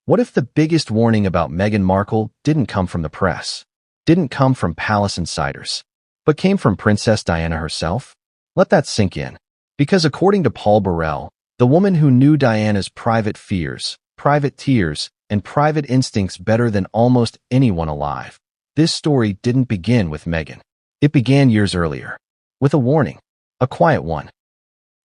What if the biggest warning about Meghan Markle didn't come from the press, didn't come from palace insiders, but came from Princess Diana herself? Let that sink in. Because according to Paul Burrell, the woman who knew Diana's private fears, private tears, and private instincts better than almost anyone alive, this story didn't begin with Meghan. It began years earlier, with a warning, a quiet one.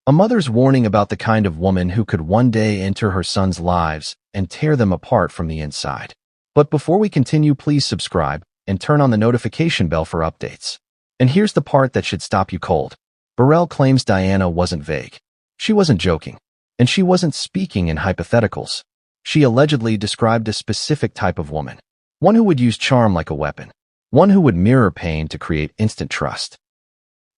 A mother's warning about the kind of woman who could one day enter her sons' lives and tear them apart from the inside. But before we continue, please subscribe and turn on the notification bell for updates. And here's the part that should stop you cold. Burrell claims Diana wasn't vague. She wasn't joking. And she wasn't speaking in hypotheticals. She allegedly described a specific type of woman. One who would use charm like a weapon. One who would mirror pain to create instant trust.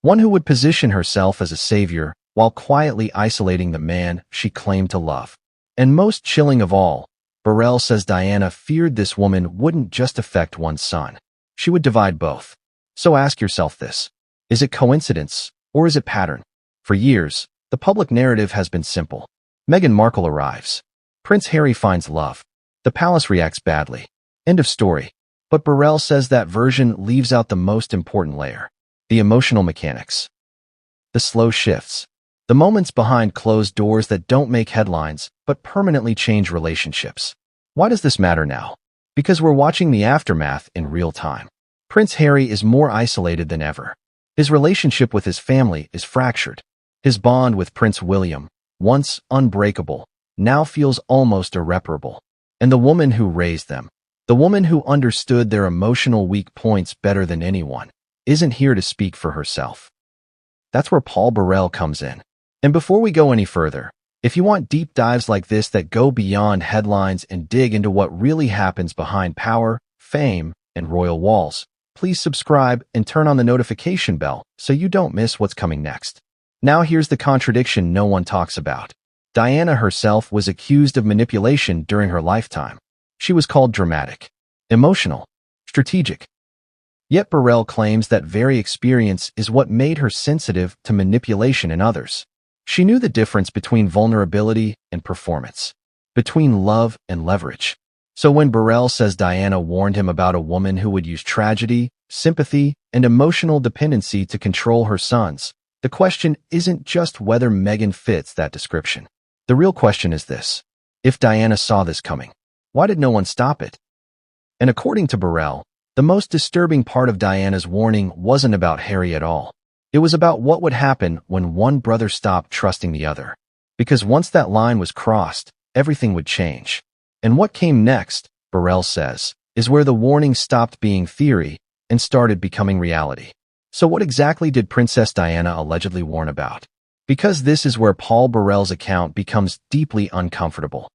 One who would position herself as a savior while quietly isolating the man she claimed to love. And most chilling of all, Burrell says Diana feared this woman wouldn't just affect one son. She would divide both. So ask yourself this. Is it coincidence, or is it pattern? For years, the public narrative has been simple. Meghan Markle arrives. Prince Harry finds love. The palace reacts badly. End of story. But Burrell says that version leaves out the most important layer. The emotional mechanics. The slow shifts. The moments behind closed doors that don't make headlines, but permanently change relationships. Why does this matter now? Because we're watching the aftermath in real time. Prince Harry is more isolated than ever. His relationship with his family is fractured. His bond with Prince William, once unbreakable, now feels almost irreparable. And the woman who raised them, the woman who understood their emotional weak points better than anyone, isn't here to speak for herself. That's where Paul Burrell comes in. And before we go any further, if you want deep dives like this that go beyond headlines and dig into what really happens behind power, fame, and royal walls, please subscribe and turn on the notification bell so you don't miss what's coming next. Now here's the contradiction no one talks about. Diana herself was accused of manipulation during her lifetime. She was called dramatic, emotional, strategic. Yet Burrell claims that very experience is what made her sensitive to manipulation in others. She knew the difference between vulnerability and performance, between love and leverage. So when Burrell says Diana warned him about a woman who would use tragedy, sympathy, and emotional dependency to control her sons, the question isn't just whether Meghan fits that description. The real question is this. If Diana saw this coming, why did no one stop it? And according to Burrell, the most disturbing part of Diana's warning wasn't about Harry at all. It was about what would happen when one brother stopped trusting the other. Because once that line was crossed, everything would change. And what came next, Burrell says, is where the warning stopped being theory and started becoming reality. So what exactly did Princess Diana allegedly warn about? Because this is where Paul Burrell's account becomes deeply uncomfortable.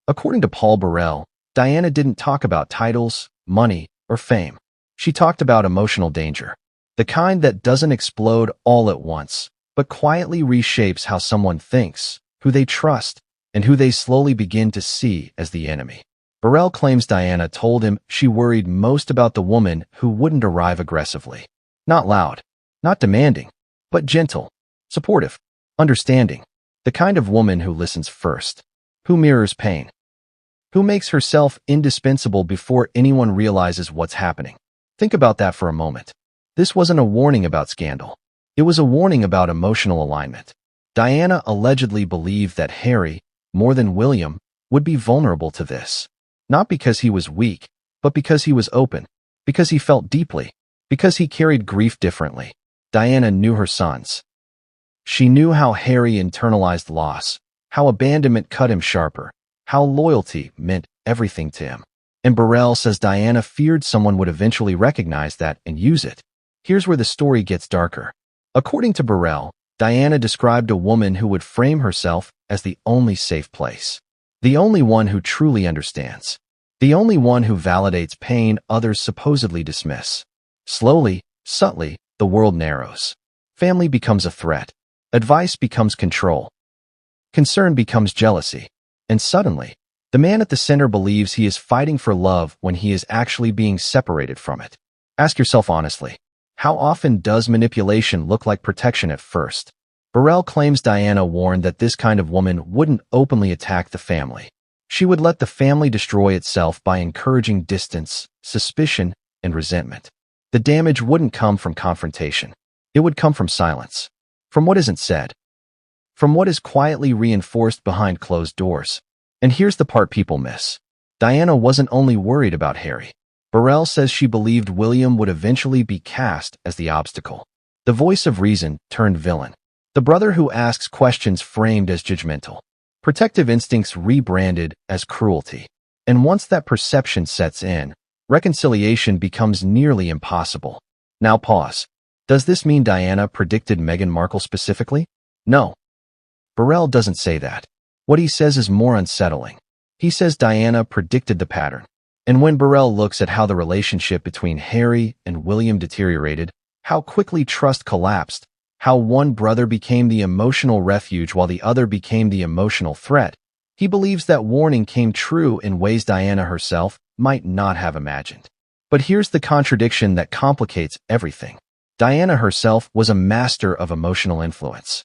According to Paul Burrell, Diana didn't talk about titles, money, or fame. She talked about emotional danger. The kind that doesn't explode all at once, but quietly reshapes how someone thinks, who they trust, and who they slowly begin to see as the enemy. Burrell claims Diana told him she worried most about the woman who wouldn't arrive aggressively. Not loud, not demanding, but gentle, supportive, understanding. The kind of woman who listens first, who mirrors pain, who makes herself indispensable before anyone realizes what's happening. Think about that for a moment. This wasn't a warning about scandal. It was a warning about emotional alignment. Diana allegedly believed that Harry, more than William, would be vulnerable to this. Not because he was weak, but because he was open, because he felt deeply, because he carried grief differently. Diana knew her sons. She knew how Harry internalized loss, how abandonment cut him sharper, how loyalty meant everything to him. And Burrell says Diana feared someone would eventually recognize that and use it. Here's where the story gets darker. According to Burrell, Diana described a woman who would frame herself as the only safe place. The only one who truly understands. The only one who validates pain others supposedly dismiss. Slowly, subtly, the world narrows. Family becomes a threat. Advice becomes control. Concern becomes jealousy. And suddenly, the man at the center believes he is fighting for love when he is actually being separated from it. Ask yourself honestly, how often does manipulation look like protection at first? Burrell claims Diana warned that this kind of woman wouldn't openly attack the family. She would let the family destroy itself by encouraging distance, suspicion, and resentment. The damage wouldn't come from confrontation. It would come from silence, from what isn't said, from what is quietly reinforced behind closed doors. And here's the part people miss. Diana wasn't only worried about Harry. Burrell says she believed William would eventually be cast as the obstacle. The voice of reason turned villain. The brother who asks questions framed as judgmental. Protective instincts rebranded as cruelty. And once that perception sets in, reconciliation becomes nearly impossible. Now pause. Does this mean Diana predicted Meghan Markle specifically? No. Burrell doesn't say that. What he says is more unsettling. He says Diana predicted the pattern. And when Burrell looks at how the relationship between Harry and William deteriorated, how quickly trust collapsed, how one brother became the emotional refuge while the other became the emotional threat, he believes that warning came true in ways Diana herself might not have imagined. But here's the contradiction that complicates everything. Diana herself was a master of emotional influence.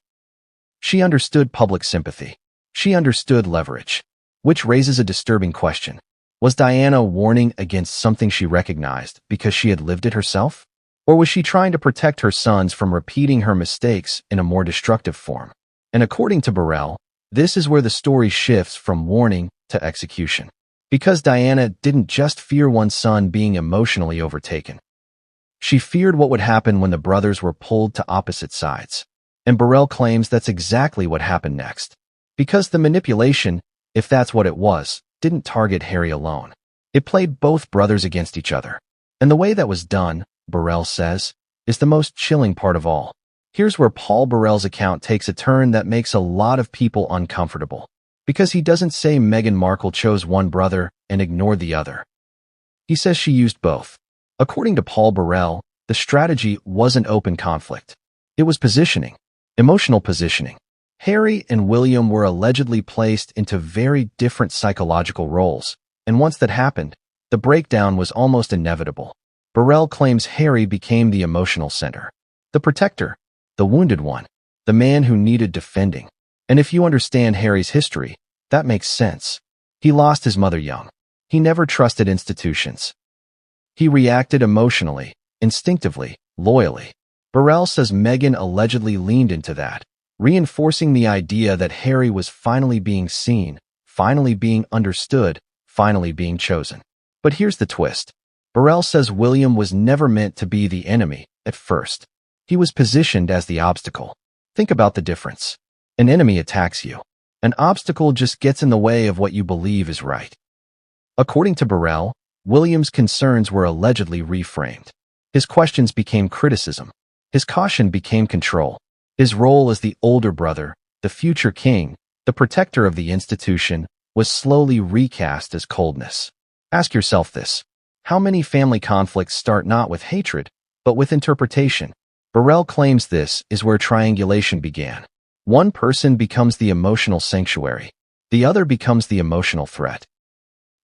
She understood public sympathy. She understood leverage. Which raises a disturbing question. Was Diana warning against something she recognized because she had lived it herself? Or was she trying to protect her sons from repeating her mistakes in a more destructive form? And according to Burrell, this is where the story shifts from warning to execution. Because Diana didn't just fear one son being emotionally overtaken. She feared what would happen when the brothers were pulled to opposite sides. And Burrell claims that's exactly what happened next. Because the manipulation, if that's what it was, didn't target Harry alone. It played both brothers against each other. And the way that was done, Burrell says, is the most chilling part of all. Here's where Paul Burrell's account takes a turn that makes a lot of people uncomfortable. Because he doesn't say Meghan Markle chose one brother and ignored the other. He says she used both. According to Paul Burrell, the strategy wasn't open conflict. It was positioning, emotional positioning. Harry and William were allegedly placed into very different psychological roles, and once that happened, the breakdown was almost inevitable. Burrell claims Harry became the emotional center, the protector, the wounded one, the man who needed defending. And if you understand Harry's history, that makes sense. He lost his mother young. He never trusted institutions. He reacted emotionally, instinctively, loyally. Burrell says Meghan allegedly leaned into that, reinforcing the idea that Harry was finally being seen, finally being understood, finally being chosen. But here's the twist. Burrell says William was never meant to be the enemy at first. He was positioned as the obstacle. Think about the difference. An enemy attacks you. An obstacle just gets in the way of what you believe is right. According to Burrell, William's concerns were allegedly reframed. His questions became criticism. His caution became control. His role as the older brother, the future king, the protector of the institution, was slowly recast as coldness. Ask yourself this. How many family conflicts start not with hatred, but with interpretation? Burrell claims this is where triangulation began. One person becomes the emotional sanctuary. The other becomes the emotional threat.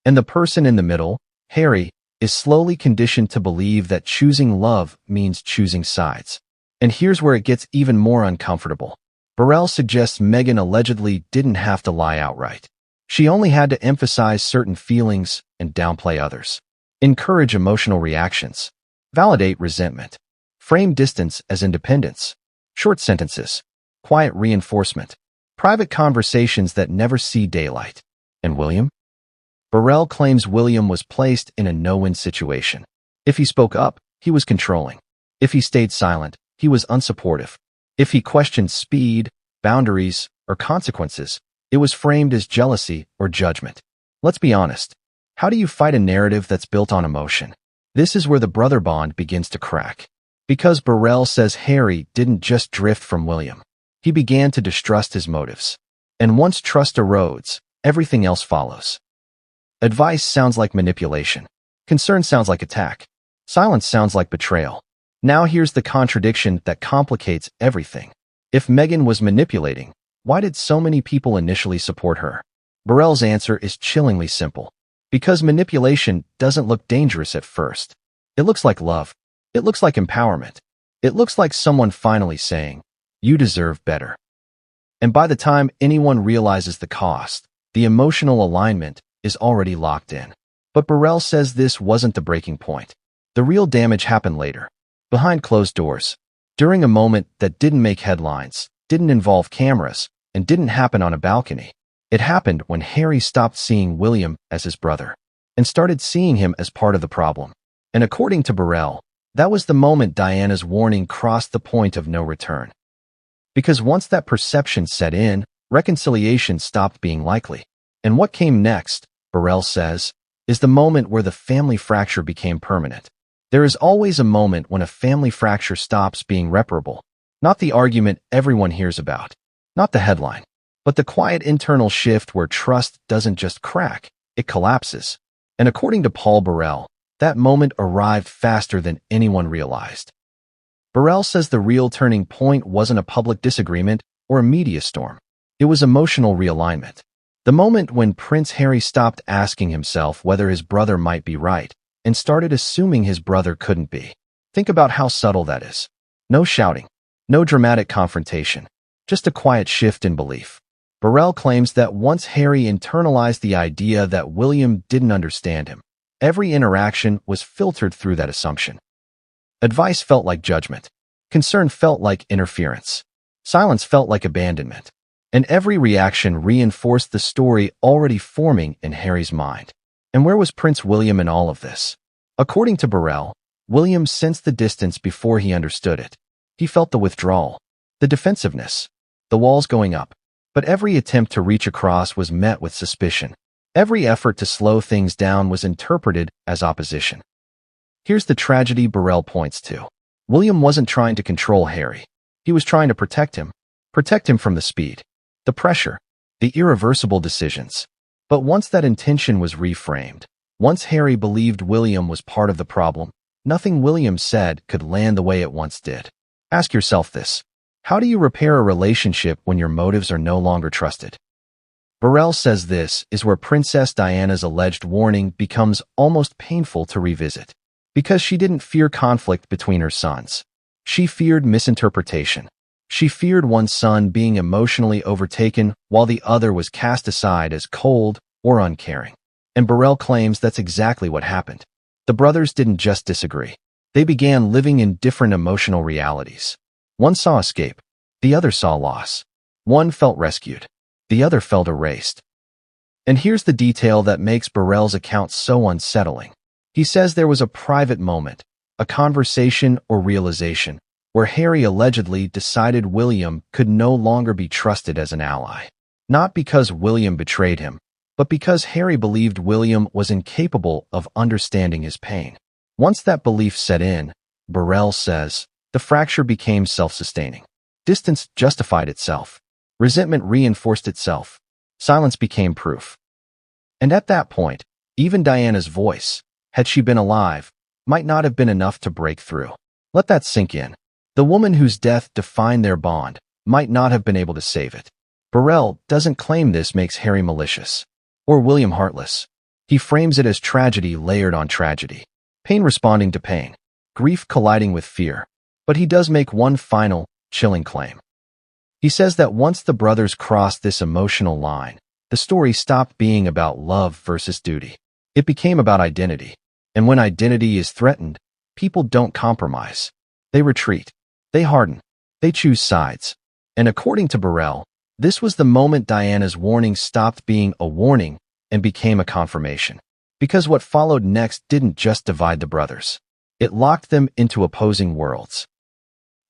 And the person in the middle, Harry, is slowly conditioned to believe that choosing love means choosing sides. And here's where it gets even more uncomfortable. Burrell suggests Meghan allegedly didn't have to lie outright. She only had to emphasize certain feelings and downplay others. Encourage emotional reactions. Validate resentment. Frame distance as independence. Short sentences. Quiet reinforcement. Private conversations that never see daylight. And William? Burrell claims William was placed in a no-win situation. If he spoke up, he was controlling. If he stayed silent, he was unsupportive. If he questioned speed, boundaries, or consequences, it was framed as jealousy or judgment. Let's be honest. How do you fight a narrative that's built on emotion? This is where the brother bond begins to crack. Because Burrell says Harry didn't just drift from William. He began to distrust his motives. And once trust erodes, everything else follows. Advice sounds like manipulation. Concern sounds like attack. Silence sounds like betrayal. Now here's the contradiction that complicates everything. If Meghan was manipulating, why did so many people initially support her? Burrell's answer is chillingly simple. Because manipulation doesn't look dangerous at first. It looks like love. It looks like empowerment. It looks like someone finally saying, "You deserve better." And by the time anyone realizes the cost, The emotional alignment is already locked in. But Burrell says this wasn't the breaking point. The real damage happened later, behind closed doors, during a moment that didn't make headlines, didn't involve cameras, and didn't happen on a balcony. It happened when Harry stopped seeing William as his brother and started seeing him as part of the problem. And according to Burrell, that was the moment Diana's warning crossed the point of no return. Because once that perception set in, reconciliation stopped being likely. And what came next, Burrell says, is the moment where the family fracture became permanent. There is always a moment when a family fracture stops being reparable. Not the argument everyone hears about, not the headline, but the quiet internal shift where trust doesn't just crack, it collapses. And according to Paul Burrell, that moment arrived faster than anyone realized. Burrell says the real turning point wasn't a public disagreement or a media storm. It was emotional realignment. The moment when Prince Harry stopped asking himself whether his brother might be right and started assuming his brother couldn't be. Think about how subtle that is. No shouting, no dramatic confrontation, just a quiet shift in belief. Burrell claims that once Harry internalized the idea that William didn't understand him, every interaction was filtered through that assumption. Advice felt like judgment. Concern felt like interference. Silence felt like abandonment. And every reaction reinforced the story already forming in Harry's mind. And where was Prince William in all of this? According to Burrell, William sensed the distance before he understood it. He felt the withdrawal, the defensiveness, the walls going up. But every attempt to reach across was met with suspicion. Every effort to slow things down was interpreted as opposition. Here's the tragedy Burrell points to. William wasn't trying to control Harry. He was trying to protect him from the speed, the pressure, the irreversible decisions. But once that intention was reframed, once Harry believed William was part of the problem, nothing William said could land the way it once did. Ask yourself this. How do you repair a relationship when your motives are no longer trusted? Burrell says this is where Princess Diana's alleged warning becomes almost painful to revisit. Because she didn't fear conflict between her sons. She feared misinterpretation. She feared one son being emotionally overtaken while the other was cast aside as cold or uncaring. And Burrell claims that's exactly what happened. The brothers didn't just disagree. They began living in different emotional realities. One saw escape. The other saw loss. One felt rescued. The other felt erased. And here's the detail that makes Burrell's account so unsettling. He says there was a private moment, a conversation or realization, where Harry allegedly decided William could no longer be trusted as an ally. Not because William betrayed him, but because Harry believed William was incapable of understanding his pain. Once that belief set in, Burrell says, the fracture became self-sustaining. Distance justified itself. Resentment reinforced itself. Silence became proof. And at that point, even Diana's voice, had she been alive, might not have been enough to break through. Let that sink in. The woman whose death defined their bond might not have been able to save it. Burrell doesn't claim this makes Harry malicious or William heartless. He frames it as tragedy layered on tragedy, pain responding to pain, grief colliding with fear. But he does make one final, chilling claim. He says that once the brothers crossed this emotional line, the story stopped being about love versus duty. It became about identity. And when identity is threatened, people don't compromise. They retreat. They harden. They choose sides. And according to Burrell, this was the moment Diana's warning stopped being a warning and became a confirmation. Because what followed next didn't just divide the brothers. It locked them into opposing worlds.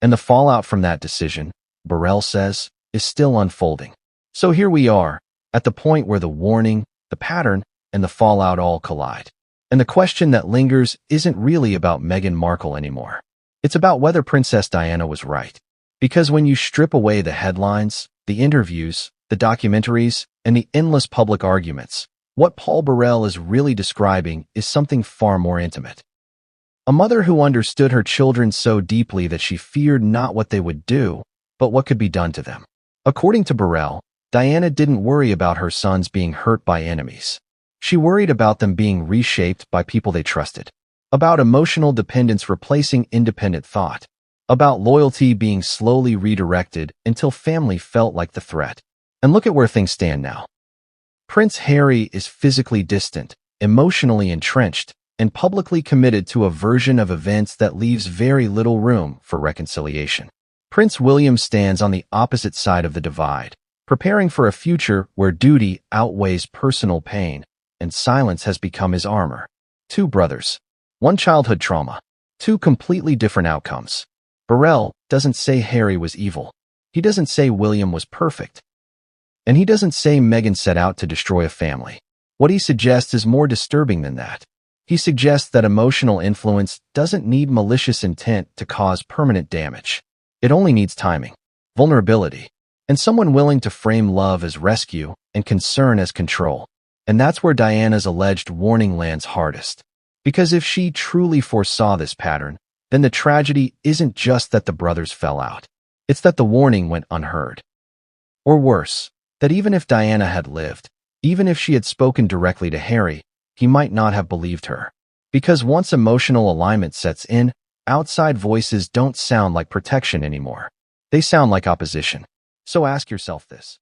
And the fallout from that decision, Burrell says, is still unfolding. So here we are, at the point where the warning, the pattern, and the fallout all collide. And the question that lingers isn't really about Meghan Markle anymore. It's about whether Princess Diana was right. Because when you strip away the headlines, the interviews, the documentaries, and the endless public arguments, what Paul Burrell is really describing is something far more intimate. A mother who understood her children so deeply that she feared not what they would do, but what could be done to them. According to Burrell, Diana didn't worry about her sons being hurt by enemies. She worried about them being reshaped by people they trusted, about emotional dependence replacing independent thought, about loyalty being slowly redirected until family felt like the threat. And look at where things stand now. Prince Harry is physically distant, emotionally entrenched, and publicly committed to a version of events that leaves very little room for reconciliation. Prince William stands on the opposite side of the divide, preparing for a future where duty outweighs personal pain, and silence has become his armor. Two brothers. One childhood trauma. Two completely different outcomes. Burrell doesn't say Harry was evil. He doesn't say William was perfect. And he doesn't say Meghan set out to destroy a family. What he suggests is more disturbing than that. He suggests that emotional influence doesn't need malicious intent to cause permanent damage. It only needs timing, vulnerability, and someone willing to frame love as rescue and concern as control. And that's where Diana's alleged warning lands hardest. Because if she truly foresaw this pattern, then the tragedy isn't just that the brothers fell out. It's that the warning went unheard. Or worse, that even if Diana had lived, even if she had spoken directly to Harry, he might not have believed her. Because once emotional alignment sets in, outside voices don't sound like protection anymore. They sound like opposition. So ask yourself this.